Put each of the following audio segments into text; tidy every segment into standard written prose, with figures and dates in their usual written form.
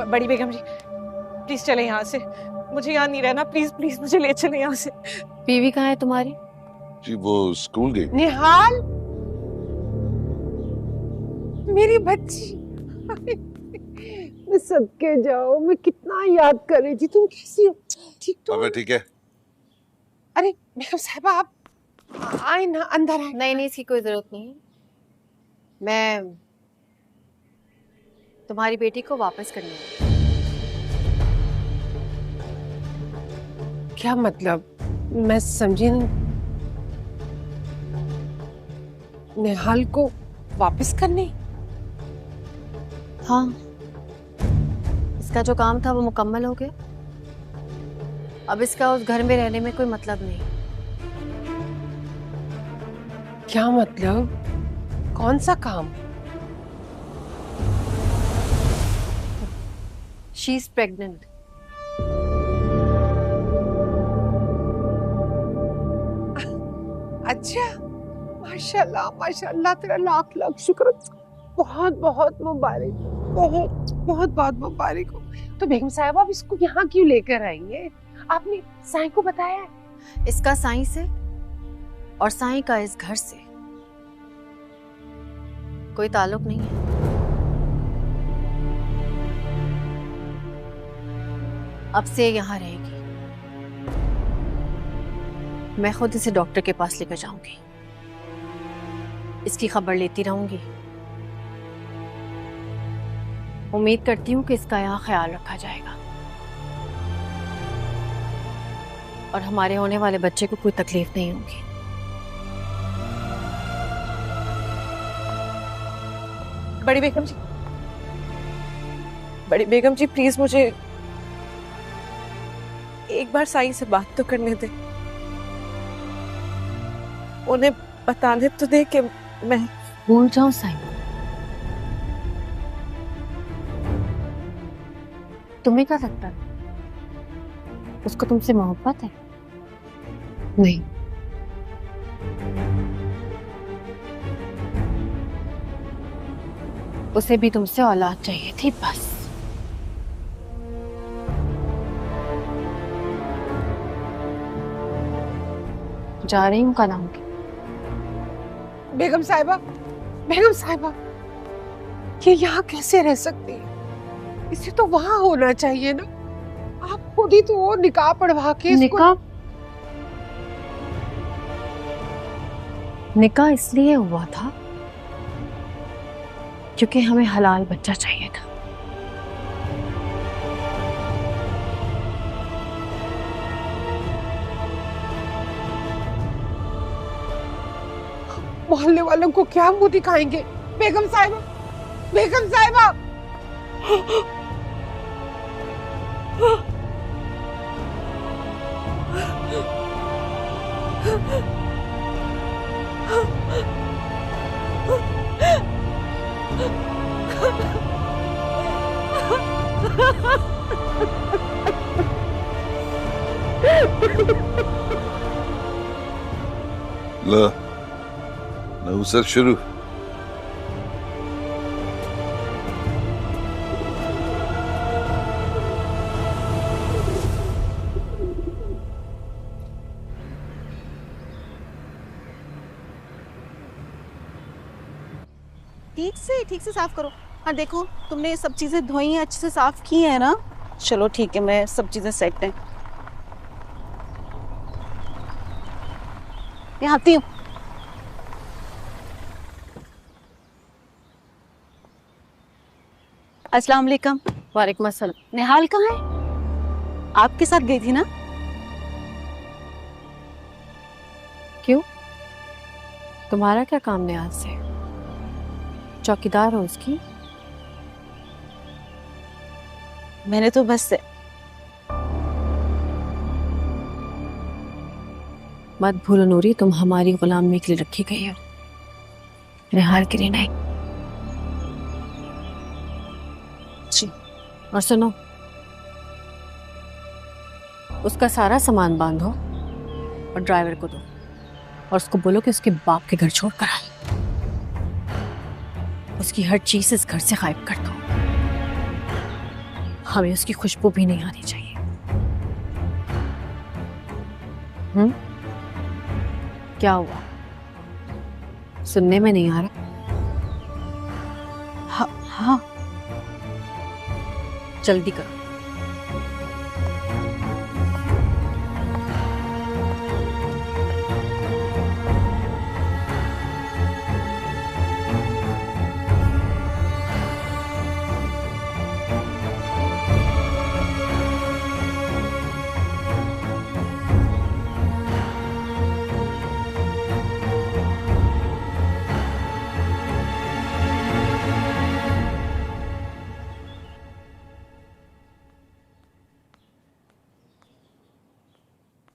बड़ी बेगम जी प्लीज चले यहाँ से, मुझे यहाँ नहीं रहना, प्लीज प्लीज मुझे ले चले यहाँ से। बीवी कहाँ है तुम्हारी? जी वो स्कूल गई। निहाल, मेरी बच्ची, मैं सदके जाओ, मैं कितना याद कर रही थी। तुम कैसी हो? ठीक तो? मैं ठीक है। अरे बेगम साहिबा आप आए ना, अंदर आए। नहीं नहीं, इसकी कोई जरूरत नहीं है। मैं तुम्हारी बेटी को वापस करनी है। क्या मतलब? मैं समझी नहीं। निहाल को वापस करने? हाँ, इसका जो काम था वो मुकम्मल हो गया। अब इसका उस घर में रहने में कोई मतलब नहीं। क्या मतलब? कौन सा काम? She is pregnant. अच्छा, माशाल्लाह माशाल्लाह, तेरा लाख लाख शुक्र। बहुत बहुत मुबारक, बहुत बहुत बहुत मुबारक हो। तो बेगम साहब आप इसको यहाँ क्यों लेकर आई है? आपने साईं को बताया है? इसका साईं से और साईं का इस घर से कोई ताल्लुक नहीं है। अब से यहाँ रहेगी। मैं खुद इसे डॉक्टर के पास लेकर जाऊंगी, इसकी खबर लेती रहूंगी। उम्मीद करती हूँ कि इसका यहाँ ख्याल रखा जाएगा और हमारे होने वाले बच्चे को कोई तकलीफ नहीं होगी। बड़ी बेगम जी, बड़ी बेगम जी प्लीज मुझे एक बार साईं से बात तो करने दे, उन्हें बताने तो दे कि मैं भूल जाऊं साईं? तुम्हें क्या लगता है उसको तुमसे मोहब्बत है? नहीं, उसे भी तुमसे औलाद चाहिए थी बस। जा रही हूँ कल आऊंगी। बेगम साहिबा, बेगम साहिबा ये यहाँ कैसे रह सकती है? इसे तो वहां होना चाहिए ना। आप खुद ही तो वो निकाह पढ़वा के निकाह? निकाह इसलिए हुआ था क्योंकि हमें हलाल बच्चा चाहिए था। मोहल्ले वालों को क्या मुंह दिखाएंगे? बेगम साहिबा, बेगम साहिबा। ला नहुसत शुरू। ठीक से साफ करो। हाँ देखो, तुमने सब चीजें धोई हैं, अच्छे से साफ की है ना? चलो ठीक है, मैं सब चीजें सेट हैं। मैं आती हूँ। अस्सलाम वालेकुम। वालेकुम अस्सलाम। निहाल कहाँ है? आपके साथ गई थी ना? क्यों, तुम्हारा क्या काम निहाल से? चौकीदार हो उसकी? मैंने तो बस मत भूलो नूरी, तुम हमारी गुलामी के लिए रखी गई हो, निहाल के लिए नहीं। जी। और सुनो, उसका सारा सामान बांधो और ड्राइवर को दो और उसको बोलो कि उसके बाप के घर छोड़ कर आए। उसकी हर चीज इस घर से गायब कर दो। हमें उसकी खुशबू भी नहीं आनी चाहिए। क्या हुआ? सुनने में नहीं आ रहा? हाँ। जल्दी करो।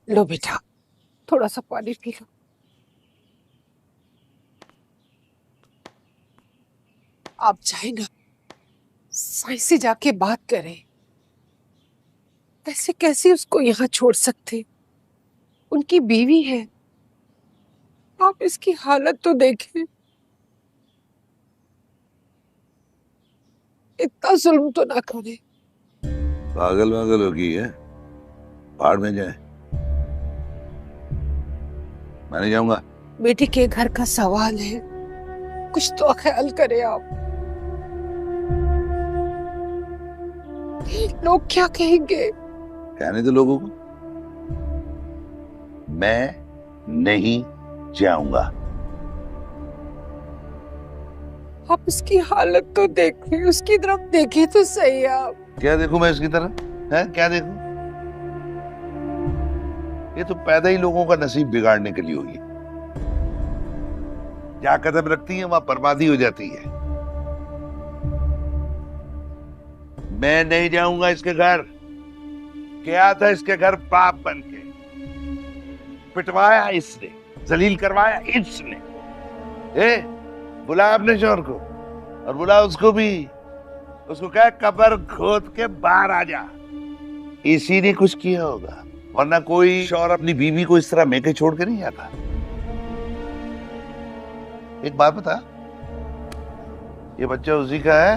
लो बेटा, थोड़ा सा पानी पी लो। आप जाए ना, साईं से जाके बात करें। ऐसे कैसे उसको यहाँ छोड़ सकते? उनकी बीवी है। आप इसकी हालत तो देखें। इतना जुल्म तो ना करें। पागल वागल हो गई है, बाहर में जाए। मैं नहीं जाऊंगा। बेटे के घर का सवाल है, कुछ तो ख्याल करें आप। लोग क्या कहेंगे? कहने दो लोगों को। मैं नहीं जाऊंगा। आप उसकी हालत तो देखें, उसकी तरफ देखें तो सही आप। क्या देखूं मैं इसकी तरह? है क्या देखूं? ये तो पैदा ही लोगों का नसीब बिगाड़ने के लिए हुई है। जहां कदम रखती है वहां बर्बादी हो जाती है। मैं नहीं जाऊंगा इसके घर। क्या था इसके घर बाप बन के? पिटवाया इसने, जलील करवाया इसने। बुला अपने शौहर को और बुला उसको भी। उसको कह कब्र खोद के बाहर आ जा। इसी ने कुछ किया होगा, वरना कोई शौहर अपनी बीवी को इस तरह मेके छोड़ के नहीं जाता। एक बात बता, ये बच्चा उसी का है?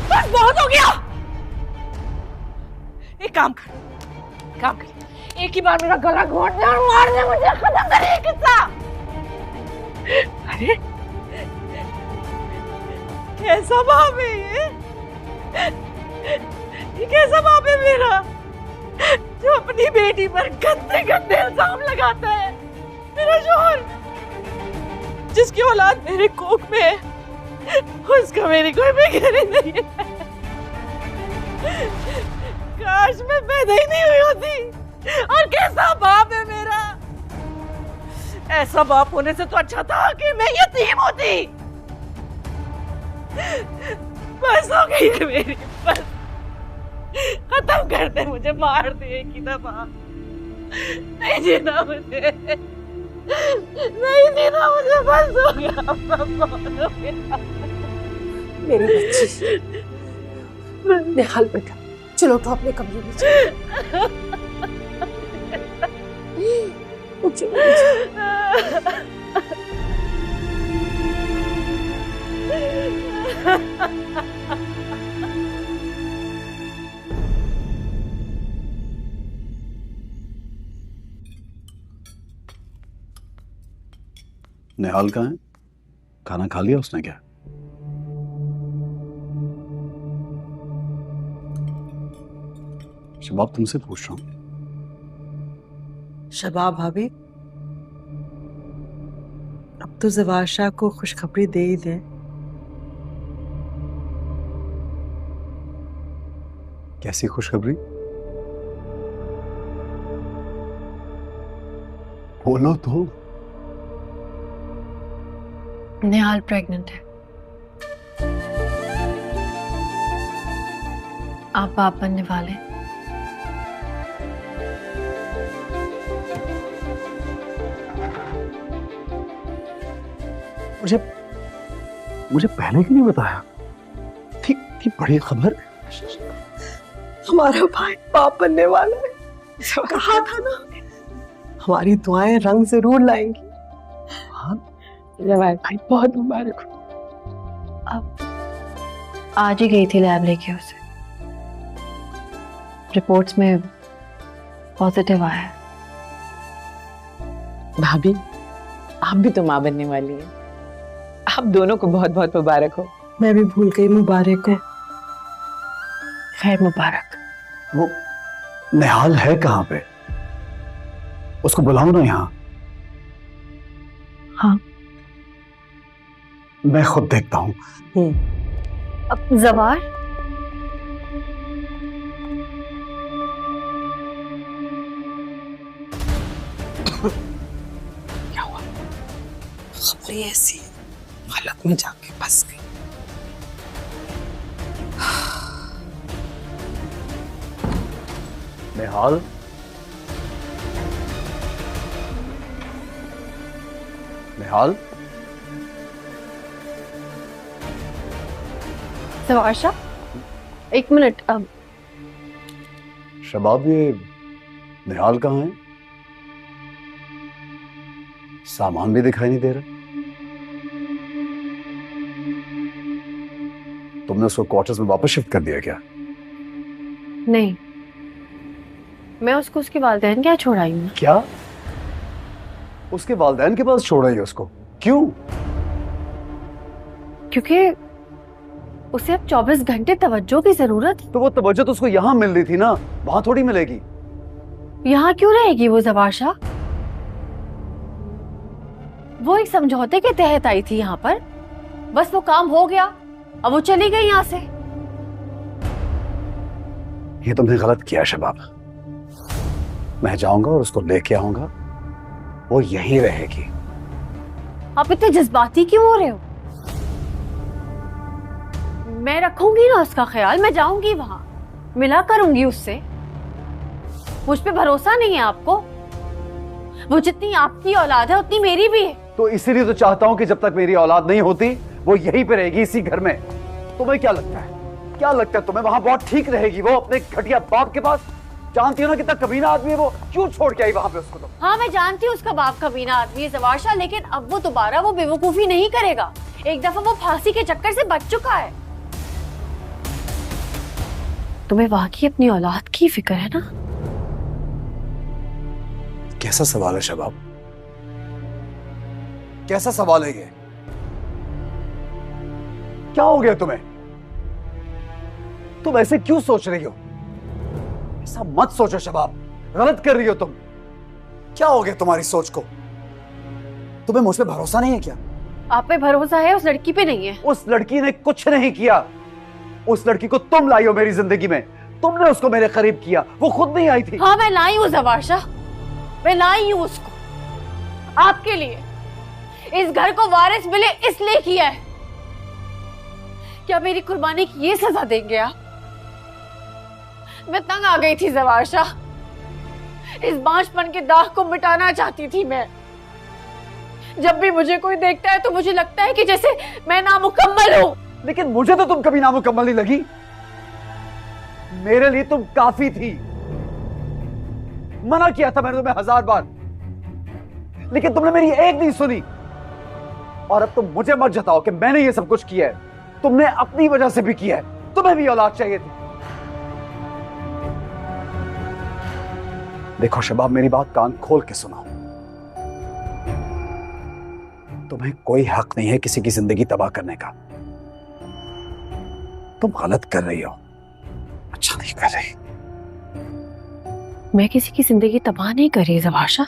बस बहुत हो गया। एक काम कर, एक ही बार मेरा गला घोट दे और मार दे मुझे, खत्म कर ये किस्सा। अरे कैसा बाप है ये कैसा बाप है मेरा, जो अपनी बेटी पर गंदे गंदे इल्जाम लगाता है। मेरा शौहर, जिसकी औलाद मेरे कोख में है, उसका मेरी कोई फिक्र नहीं है। काश मैं पैदा ही नहीं हुई होती। और कैसा बाप है मेरा। ऐसा बाप होने से तो अच्छा था कि मैं यतीम होती। बस हो गई है मेरी, बस खत्म कर दे मुझे, मार दे एक ही दफा। नहीं जीना मुझे, नहीं जीना मुझे, बस हो गया, बस हो गया। मेरी बच्ची निहाल बेटा, चलो तो अपने कमरे में चलो। निहाल कहाँ है? खाना खा लिया उसने क्या? शबाब, तुमसे पूछ रहा हूँ। शबाब भाभी, अब तो जवार शाह को खुशखबरी दे ही दे। कैसी खुशखबरी? बोलो तो। निहाल प्रेग्नेंट है। आप बाप बनने वाले। मुझे पहले क्यों नहीं बताया? थी बड़ी खबर। हमारा भाई बाप बनने वाला है, कहा था ना। हमारी दुआएं रंग जरूर लाएंगी। हाँ, जवाहिर भाई बहुत मुबारक हो। आज ही गई थी लैब लेके उसे, रिपोर्ट्स में पॉजिटिव आया है। भाभी आप भी तो माँ बनने वाली हैं, आप दोनों को बहुत बहुत मुबारक हो। मैं भी भूल गई, मुबारक हो। खैर मुबारक। वो निहाल है कहाँ पे? उसको बुलाओ ना यहाँ। हाँ मैं खुद देखता हूँ। अब जवार क्या हुआ? खबरें ऐसी हालत में जाके फंस गई। निहाल, निहाल, सवाशा, एक मिनट। अब शबाब, ये निहाल कहाँ है? सामान भी दिखाई नहीं दे रहा। तुमने उसको क्वार्टर्स में वापस शिफ्ट कर दिया क्या? नहीं, मैं उसको उसके वालिदैन क्या छोड़ आई हूँ। क्या? उसके वालिदैन के पास छोड़ आई है उसको? क्यों? क्योंकि उसे अब 24 घंटे तवज्जो की जरूरत है। तो वो तवज्जो तो उसको यहाँ मिल रही थी ना, वहां थोड़ी मिलेगी। यहाँ क्यों रहेगी वो जवाशा? वो एक समझौते के तहत आई थी यहाँ पर, बस वो काम हो गया, अब वो चली गई यहाँ से। ये तुमने गलत किया शबाब। मैं जाऊंगा और उसको लेके आऊंगा, वो यहीं रहेगी। आप इतने जज्बाती क्यों हो रहे हो? मैं रखूंगी ना उसका ख्याल, मैं जाऊंगी वहां, मिला करूंगी उससे। मुझ पे भरोसा नहीं है आपको? वो जितनी आपकी औलाद है उतनी मेरी भी है। तो इसीलिए तो चाहता हूं कि जब तक मेरी औलाद नहीं होती वो यहीं पे रहेगी, इसी घर में। तुम्हें क्या लगता है, क्या लगता है तुम्हें वहां बहुत ठीक रहेगी वो अपने घटिया बाप के पास? जानती हो ना कितना कमीना आदमी है वो, क्यों छोड़ के आई वहां पे उसको? तो हाँ, मैं जानती हूँ उसका बाप कमीना आदमी है जवाशा, लेकिन अब वो दोबारा वो बेवकूफी नहीं करेगा। एक दफा वो फांसी के चक्कर से बच चुका है। तुम्हें वाकई अपनी औलाद की फिक्र है ना? कैसा सवाल है शबाब, कैसा सवाल है ये? क्या हो गया तुम्हें? तुम ऐसे क्यों सोच रही हो? ऐसा मत सोचो शबाब, गलत कर रही हो तुम। क्या हो गया तुम्हारी सोच को? तुम्हें मुझ पे भरोसा नहीं है क्या? आप पे भरोसा है, उस लड़की पे नहीं है। उस लड़की ने कुछ नहीं किया। उस लड़की को तुम लाई हो मेरी जिंदगी में, तुमने उसको मेरे करीब किया, वो खुद नहीं आई थी। हाँ, मैं लाई हूँ जवाशा, मैं लाई हूँ उसको आपके लिए। इस घर को वारिस मिले इसलिए किया है। क्या मेरी कुर्बानी की ये सजा देंगे आप? मैं तंग आ गई थी जवाशा, इस बांझपन के दाग को मिटाना चाहती थी मैं। जब भी मुझे कोई देखता है तो मुझे लगता है कि जैसे मैं नामुकम्मल हूं। लेकिन मुझे तो तुम कभी नामुकम्मल नहीं लगी। मेरे लिए तुम काफी थी। मना किया था मैंने तुम्हें 1000 बार, लेकिन तुमने मेरी एक नहीं सुनी। और अब तुम मुझे मत जताओ कि मैंने ये सब कुछ किया है, तुमने अपनी वजह से भी किया है। तुम्हें भी औलाद चाहिए थी। देखो शबाब, मेरी बात कान खोल के सुनो। तुम्हें कोई हक नहीं है किसी की जिंदगी तबाह करने का। तुम गलत कर रही हो, अच्छा नहीं कर रही। मैं किसी की जिंदगी तबाह नहीं कर रही जवाशा।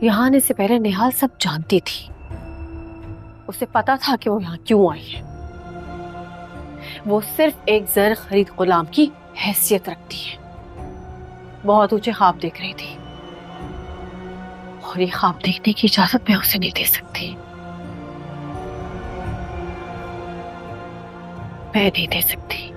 यहाँ आने से पहले निहाल सब जानती थी, उसे पता था कि वो यहाँ क्यों आई है। वो सिर्फ एक ज़र खरीद गुलाम की हैसियत रखती है। बहुत ऊंचे ख्वाब देख रही थी, और ये ख्वाब देखने की इजाजत मैं उसे नहीं दे सकती। मैं नहीं दे सकती।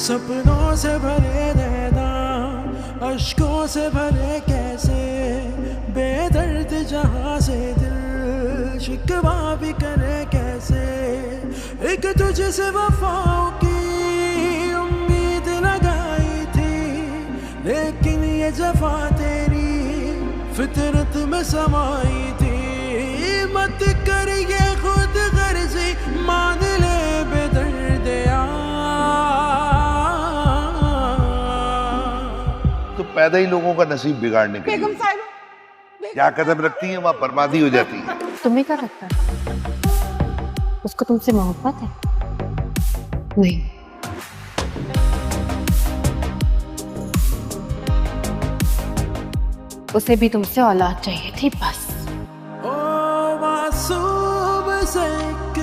सपनों से भरे रहना, अश्कों से भरे कैसे, बेदर्द जहां से दिल शिकवा भी करे कैसे। एक तुझसे वफाओं की उम्मीद लगाई थी, लेकिन ये जफा तेरी फितरत में समाई थी। मत कर ये खुद गर्जी, मान ले बेदर्द तो पैदा ही लोगों का नसीब बिगाड़ने के लिए क्या कदम रखती है, वहां बर्बादी हो जाती है। तुम्हें क्या लगता है उसको तुमसे मोहब्बत है? नहीं, उसे भी तुमसे औलाद चाहिए थी बस। ओ मासूम से एक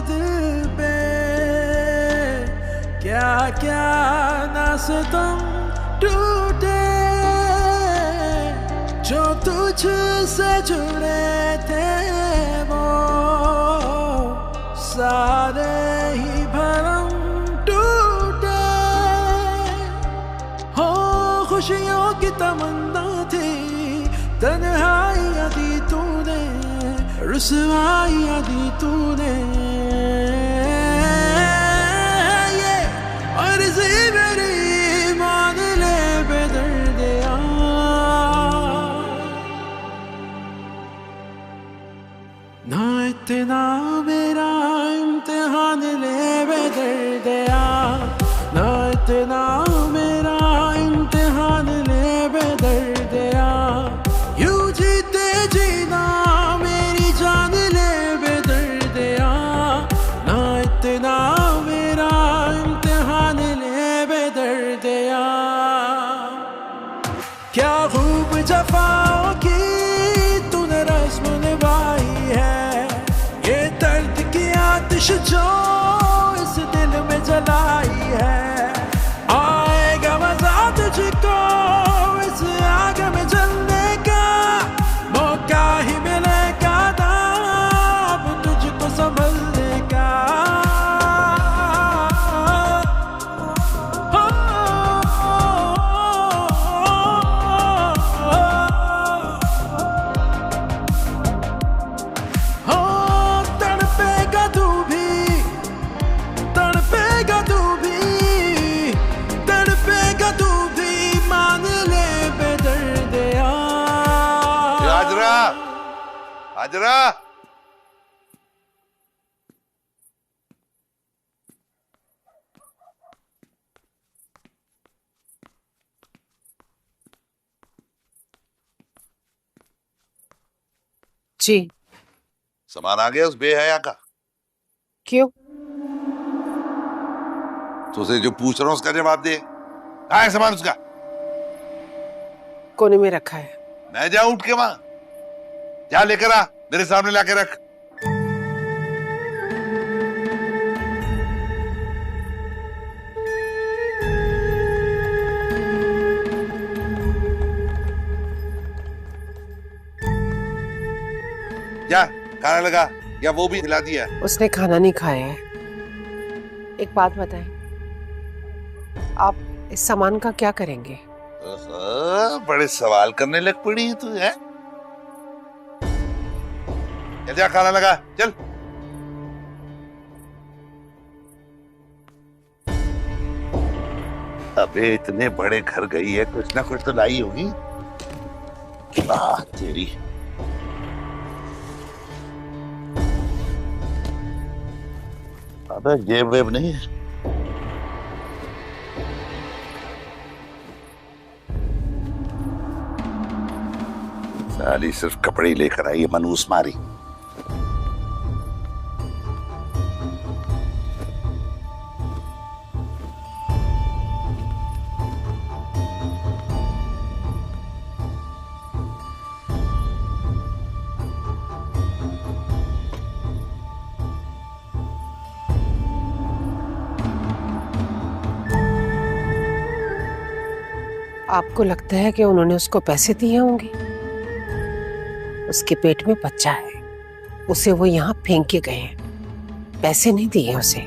दिल पे क्या क्या ना सितम टूटे, जो तुझसे जुड़े थे वो सारे ही भरम टूटे। हो खुशियों की तमन्ना थी, तन्हाइयाँ दी तूने, रुसवाइयाँ दी तूने। ये अर्ज़ी मेरी मान ले बेदर्दिया। ना इतना मेरा इम्तिहान ले बेदर्दिया, ना इतना मेरा इम्तिहान ले बेदर्दिया। यूं जीते जीना मेरी जान ले बेदर्दिया, ना इतना मेरा इम्तिहान ले बेदर्दिया। क्या खूब जफाओं की तूने रस्म निभाई है, ये दर्द की आतिश जो इस दिल में जलाई है। आएगा मजा तुझको इस आग में जलने का, मौका ही मिलेगा ना अब तुझको संभलने का। तड़पेगा तू भी, तड़पेगा तू भी, तड़पेगा तू भी, मान ले बेदर्दिया। हाजरा, हाजरा, जी सामान आ गया उस बेहया का? क्यों? तो उसे जो पूछ रहा हूं उसका जवाब दे। कहाँ है सामान उसका? कोने में रखा है। मैं जाऊं उठ के वहां? जा लेकर आ, मेरे सामने लाके रख। जा खाना लगा, या वो भी खिला दिया? उसने खाना नहीं खाया है। एक बात बताएं, आप इस सामान का क्या करेंगे? बड़े सवाल करने लग पड़ी है तू, है? चल जा खाना लगा, चल। अबे इतने बड़े घर गई है, कुछ ना कुछ तो लाई होगी। तेरी अबे जेब वेब नहीं है? साली सिर्फ कपड़े ही लेकर आई है, मनूस मारी। आपको लगता है कि उन्होंने उसको पैसे दिए होंगे? उसके पेट में बच्चा है, उसे वो यहाँ फेंक के गए हैं, पैसे नहीं दिए उसे।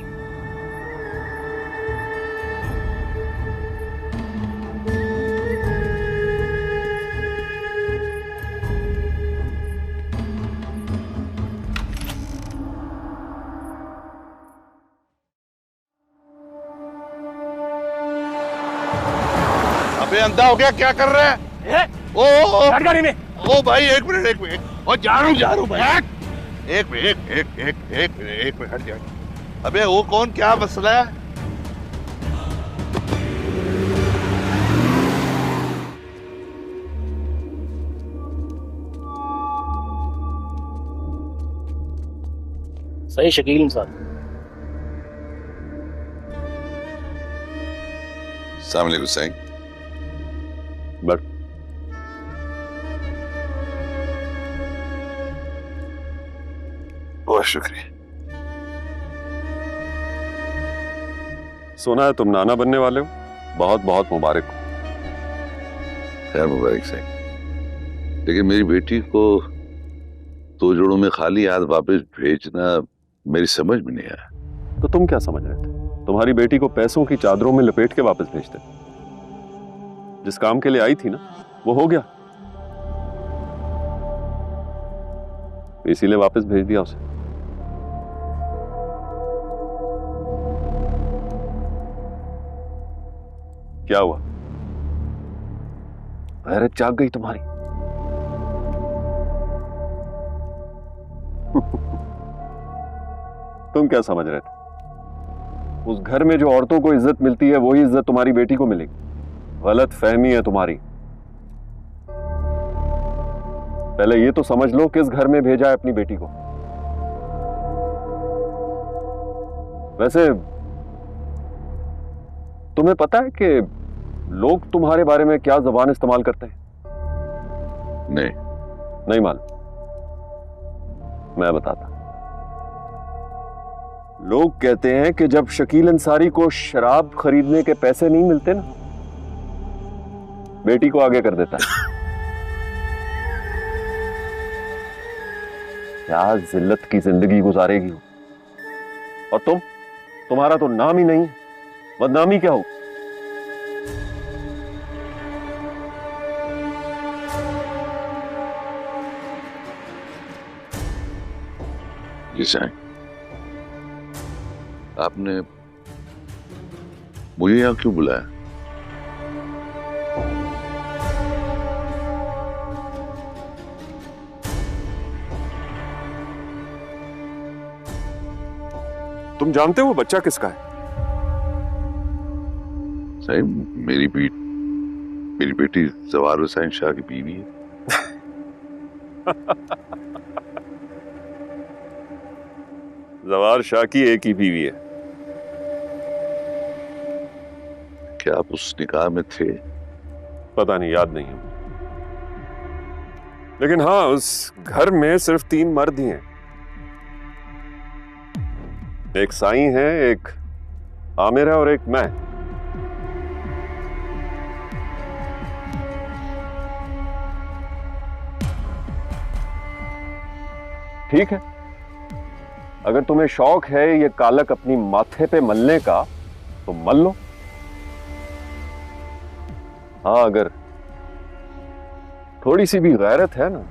अबे अंधा हो गया, क्या कर रहा है? ओ गाड़ी में। ओ भाई एक मिनट ओ जा रहा हूँ भाई। एक मिनट हट जा। अबे वो कौन, क्या मसला है? सही शकील इंसान। अस्सलाम वालेकुम सही। बट बहुत शुक्रिया। सुना है तुम नाना बनने वाले हो, बहुत बहुत मुबारक हो। खैर मुबारक सही, लेकिन मेरी बेटी को 2 जोड़ों में खाली हाथ वापस भेजना मेरी समझ में नहीं आया। तो तुम क्या समझ रहे थे? तुम्हारी बेटी को पैसों की चादरों में लपेट के वापस भेजते। जिस काम के लिए आई थी ना, वो हो गया, इसीलिए वापस भेज दिया उसे। क्या हुआ? गैरत जाग गई तुम्हारी? तुम क्या समझ रहे थे? उस घर में जो औरतों को इज्जत मिलती है वही इज्जत तुम्हारी बेटी को मिलेगी। गलत फहमी है तुम्हारी। पहले ये तो समझ लो किस घर में भेजा है अपनी बेटी को। वैसे तुम्हें पता है कि लोग तुम्हारे बारे में क्या ज़बान इस्तेमाल करते हैं? नहीं मालूम? मैं बताता। लोग कहते हैं कि जब शकील अंसारी को शराब खरीदने के पैसे नहीं मिलते ना, बेटी को आगे कर देता है। क्या जिल्लत की जिंदगी गुजारेगी वो। और तुम्हारा तो नाम ही नहीं है, बदनामी क्या हो। जी साईं, आपने मुझे यहाँ क्यों बुलाया? तुम जानते हो वो बच्चा किसका है? साईं, मेरी बेटी ज़वार हुसैन शाह की बीवी है। ज़वार शाह की एक ही बीवी है। क्या आप उस निकाह में थे? पता नहीं, याद नहीं है। लेकिन हाँ, उस घर में सिर्फ 3 मर्द ही हैं। एक साईं है, एक आमिर है और एक मैं। ठीक है, अगर तुम्हें शौक है ये कालक अपनी माथे पे मलने का तो मल लो। हाँ, अगर थोड़ी सी भी गैरत है ना,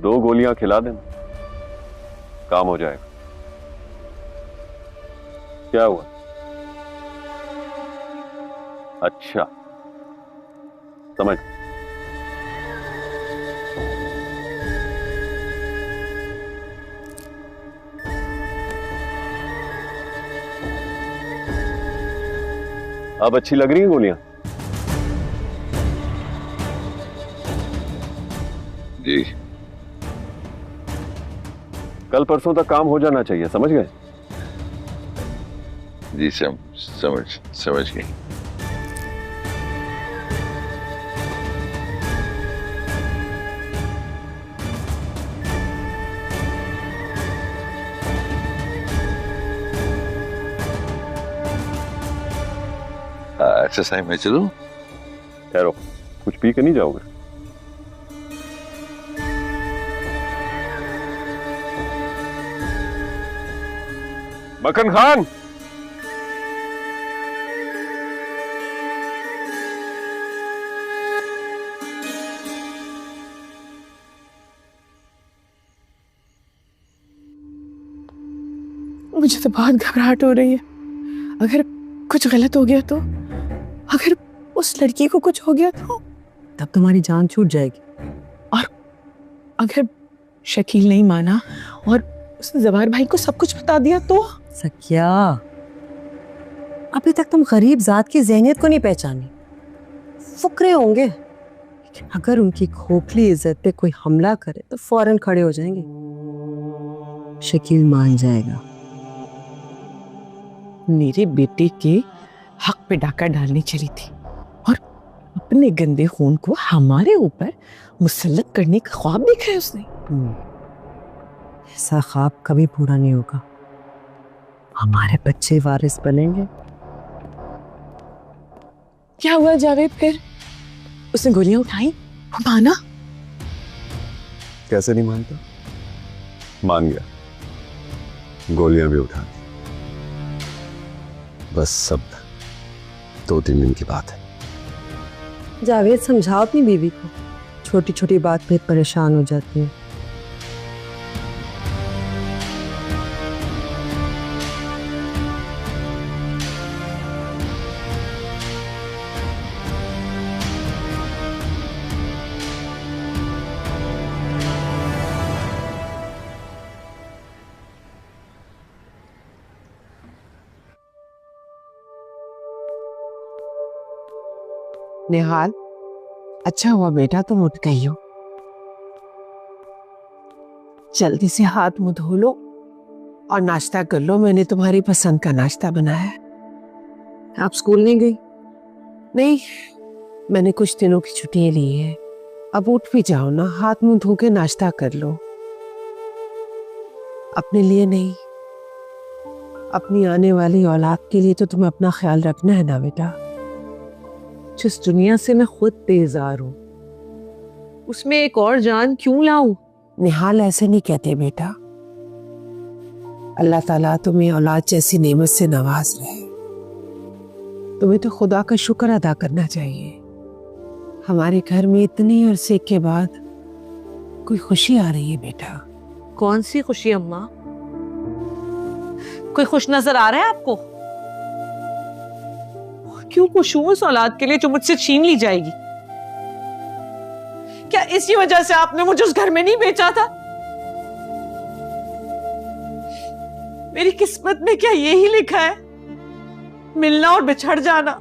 दो गोलियां खिला देना, काम हो जाएगा। क्या हुआ? अच्छा, समझ। अब अच्छी लग रही है गोलियां? जी। कल परसों तक काम हो जाना चाहिए, समझ गए? जी समझ गई। अच्छा साईं, मैं चलूं? ठहरो, कुछ पी के नहीं जाओगे? मक्खन खान, मुझे तो बहुत घबराहट हो रही है। अगर कुछ गलत हो गया तो, अगर उस लड़की को कुछ हो गया तो, तब तुम्हारी जान छूट जाएगी। और अगर शकील नहीं माना और उसने जवाहर भाई को सब कुछ बता दिया तो? सकिया, अभी तक तुम गरीब जात की ज़हनियत को नहीं पहचानी। फुकरे होंगे, लेकिन अगर उनकी खोखली इज्जत पे कोई हमला करे तो फौरन खड़े हो जाएंगे। शकील मान जाएगा। मेरे बेटे के हक पे डाका डालने चली थी और अपने गंदे खून को हमारे ऊपर मुसल्लत करने का ख्वाब देखा है उसने। ऐसा ख्वाब कभी पूरा नहीं होगा। हमारे बच्चे वारिस बनेंगे। क्या हुआ जावेद फिर? उसने गोलियां उठाई, वो माना? कैसे नहीं मानता? मान गया, गोलियां भी उठा दी। बस सब 2-3 दिन की बात है। जावेद, समझाओ अपनी बीवी को, छोटी छोटी बात पे परेशान हो जाती है। निहाल, अच्छा हुआ बेटा तुम उठ गई हो। जल्दी से हाथ मुंह धो लो और नाश्ता कर लो। मैंने तुम्हारी पसंद का नाश्ता बनाया है। आप स्कूल नहीं गई? नहीं, मैंने कुछ दिनों की छुट्टियां ली है। अब उठ भी जाओ ना, हाथ मुंह धो के नाश्ता कर लो। अपने लिए नहीं, अपनी आने वाली औलाद के लिए तो तुम्हें अपना ख्याल रखना है ना बेटा। जिस दुनिया से मैं खुद बेजार हूं, उसमें एक और जान क्यों लाऊं? निहाल, ऐसे नहीं कहते बेटा। अल्लाह ताला तुम्हें औलाद जैसी नेमत से नवाज रहे। तुम्हें तो खुदा का शुक्र अदा करना चाहिए। हमारे घर में इतनी अरसे के बाद कोई खुशी आ रही है बेटा। कौन सी खुशी अम्मा? कोई खुश नजर आ रहा है आपको? क्यों खुश हूं उस औलाद के लिए जो मुझसे छीन ली जाएगी? क्या इसी वजह से आपने मुझे उस घर में नहीं बेचा था? मेरी किस्मत में क्या यही लिखा है, मिलना और बिछड़ जाना?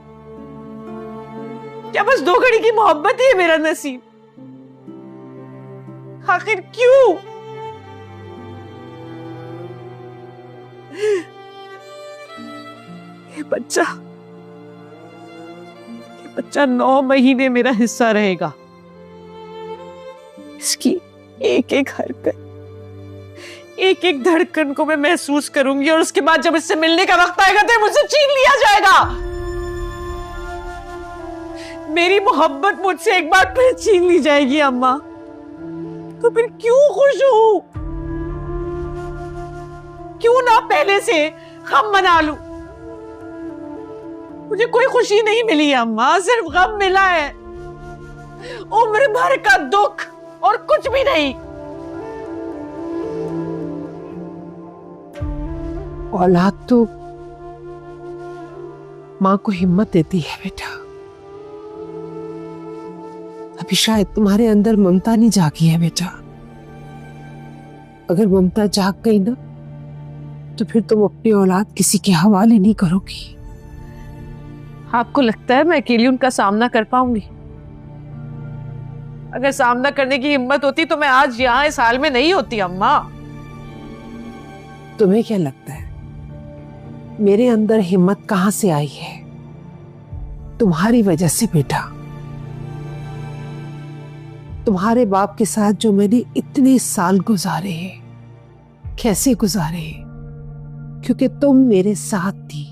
क्या बस 2 घड़ी की मोहब्बत ही है मेरा नसीब? आखिर क्यों? ये बच्चा 9 महीने मेरा हिस्सा रहेगा। इसकी एक एक हरकत, एक एक धड़कन को मैं महसूस करूंगी और उसके बाद जब इससे मिलने का वक्त आएगा तो मुझसे छीन लिया जाएगा। मेरी मोहब्बत मुझसे एक बार फिर छीन ली जाएगी अम्मा। तो फिर क्यों खुश हूं? क्यों ना पहले से गम मना लूं? मुझे कोई खुशी नहीं मिली अम्मा, सिर्फ गम मिला है। उम्र भर का दुख और कुछ भी नहीं। औलाद तो मां को हिम्मत देती है बेटा। अभी शायद तुम्हारे अंदर ममता नहीं जागी है बेटा। अगर ममता जाग गई ना तो फिर तुम अपनी औलाद किसी के हवाले नहीं करोगी। आपको लगता है मैं अकेली उनका सामना कर पाऊंगी? अगर सामना करने की हिम्मत होती तो मैं आज यहाँ इस हाल में नहीं होती अम्मा। तुम्हें क्या लगता है मेरे अंदर हिम्मत कहां से आई है? तुम्हारी वजह से बेटा। तुम्हारे बाप के साथ जो मैंने इतने साल गुजारे हैं, कैसे गुजारे हैं? क्योंकि तुम मेरे साथ थी।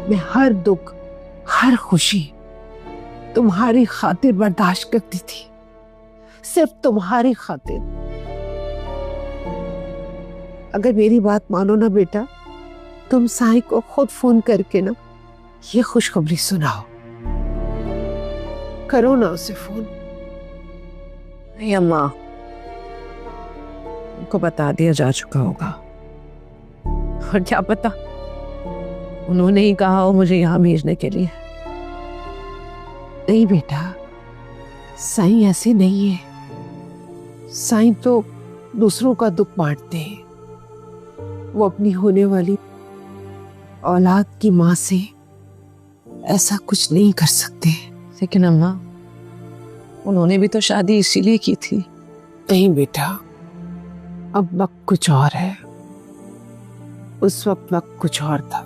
मैं हर दुख, हर खुशी तुम्हारी खातिर बर्दाश्त करती थी, सिर्फ तुम्हारी खातिर। अगर मेरी बात मानो ना बेटा, तुम साईं को खुद फोन करके ना ये खुशखबरी सुनाओ। करो ना उसे फोन। नहीं अम्मा, को बता दिया जा चुका होगा, और क्या पता उन्होंने ही कहा हो मुझे यहाँ भेजने के लिए। नहीं बेटा, साईं ऐसे नहीं है। साईं तो दूसरों का दुख बांटते हैं। वो अपनी होने वाली औलाद की माँ से ऐसा कुछ नहीं कर सकते। लेकिन अम्मा, उन्होंने भी तो शादी इसीलिए की थी। नहीं बेटा, अब वक्त कुछ और है, उस वक्त कुछ और था।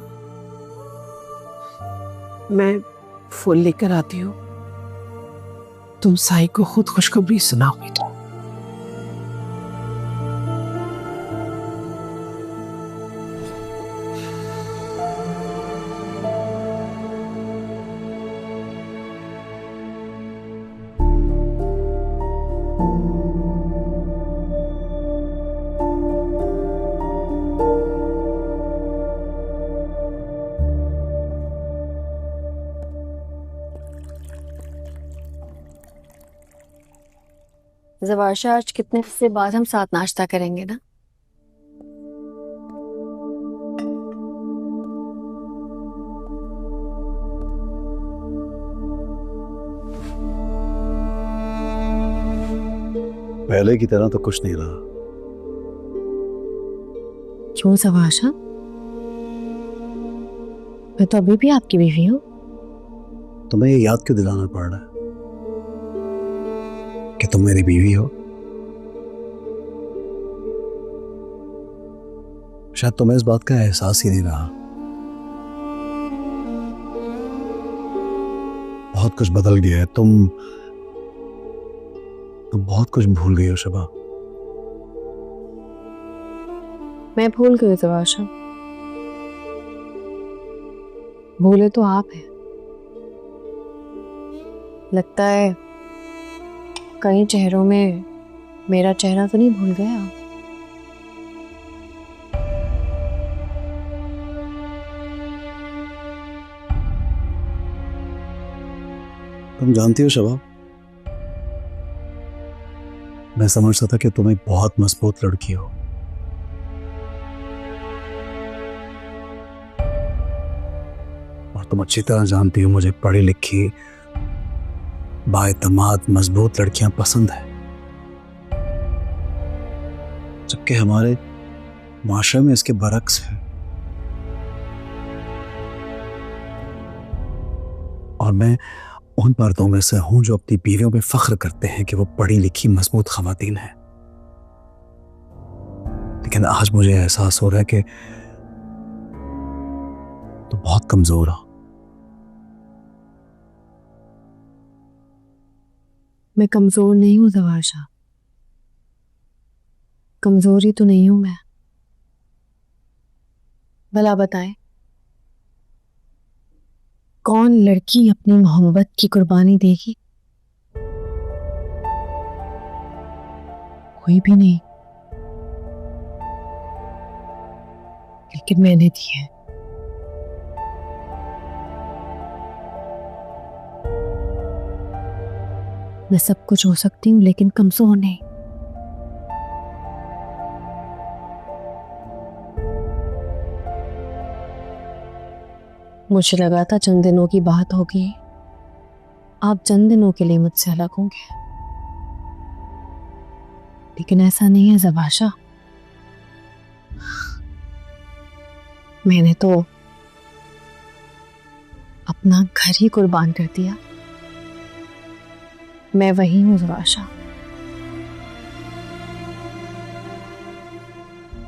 मैं फूल लेकर आती हूँ, तुम साईं को खुद खुशखबरी सुनाओ बेटा। ज़वारशा, आज कितने से बाद हम साथ नाश्ता करेंगे ना? पहले की तरह तो कुछ नहीं रहा। क्यों ज़वारशा? मैं तो अभी भी आपकी बीवी हूँ। तुम्हें ये याद क्यों दिलाना पड़ रहा है कि तुम मेरी बीवी हो? शायद तुम्हें इस बात का एहसास ही नहीं रहा। बहुत कुछ बदल गया है। तुम बहुत कुछ भूल गई हो शबा। मैं भूल गई ज़वारशा। भूले तो आप हैं। लगता है कई चेहरों में मेरा चेहरा तो नहीं भूल गया। तुम जानती हो शबा, मैं समझता था कि तुम एक बहुत मजबूत लड़की हो, और तुम अच्छी तरह जानती हो मुझे पढ़ी लिखी बाएतमाद मजबूत लड़कियां पसंद है। जबकि हमारे माशरे में इसके बरक्स है। और मैं उन मर्दों में से हूं जो अपनी बीवियों पे फख्र करते हैं कि वो पढ़ी लिखी मजबूत खवातीन हैं। लेकिन आज मुझे एहसास हो रहा है कि तुम बहुत कमजोर हो। मैं कमजोर नहीं हूं ज़वारशा। कमजोरी तो नहीं हूं मैं। भला बताएं, कौन लड़की अपनी मोहब्बत की कुर्बानी देगी? कोई भी नहीं। लेकिन मैंने दी है। मैं सब कुछ हो सकती हूँ लेकिन कमजोर नहीं। मुझे लगा था चंद दिनों की बात होगी, आप चंद दिनों के लिए मुझसे अलग होंगे, लेकिन ऐसा नहीं है ज़वारशा। मैंने तो अपना घर ही कुर्बान कर दिया। मैं वही हूं ज़वारशा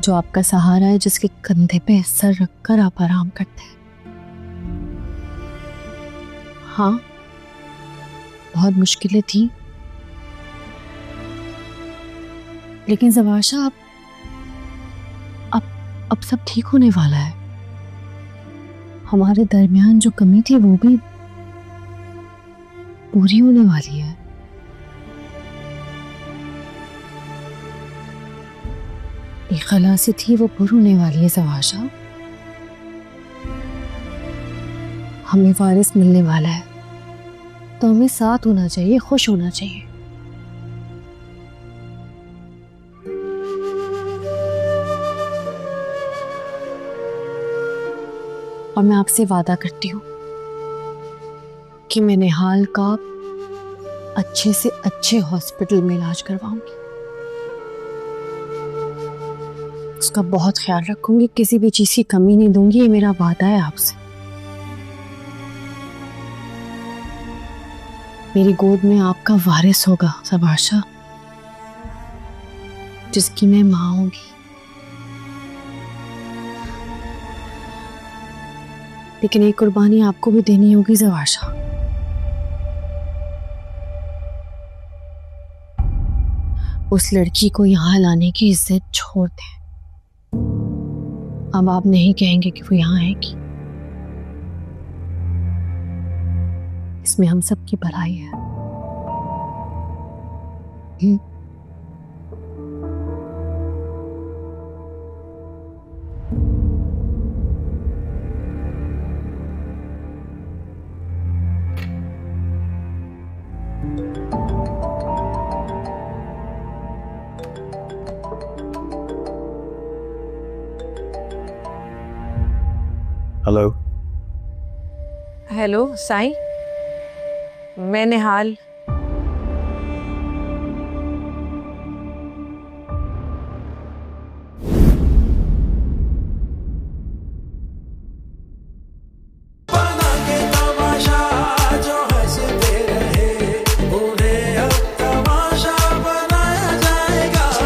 जो आपका सहारा है, जिसके कंधे पे सर रखकर आप आराम करते हैं। हाँ, बहुत मुश्किलें थी, लेकिन ज़वारशा अब सब ठीक होने वाला है। हमारे दरमियान जो कमी थी वो भी पूरी होने वाली है। एक खलासी थी वो पूरी होने वाली है ज़वारशा। हमें वारिस मिलने वाला है, तो हमें साथ होना चाहिए, खुश होना चाहिए। और मैं आपसे वादा करती हूँ कि मैं निहाल का अच्छे से अच्छे हॉस्पिटल में इलाज करवाऊंगी। उसका बहुत ख्याल रखूंगी, किसी भी चीज की कमी नहीं दूंगी, ये मेरा वादा है आपसे। मेरी गोद में आपका वारिस होगा सबाशा, जिसकी मैं मां होंगी। लेकिन एक कुर्बानी आपको भी देनी होगी ज़वाशा। उस लड़की को यहाँ लाने की इज्जत छोड़ दें। अब आप नहीं कहेंगे कि वो यहाँ है कि इसमें हम सबकी भलाई है। हेलो। हेलो साईं, मैं निहाल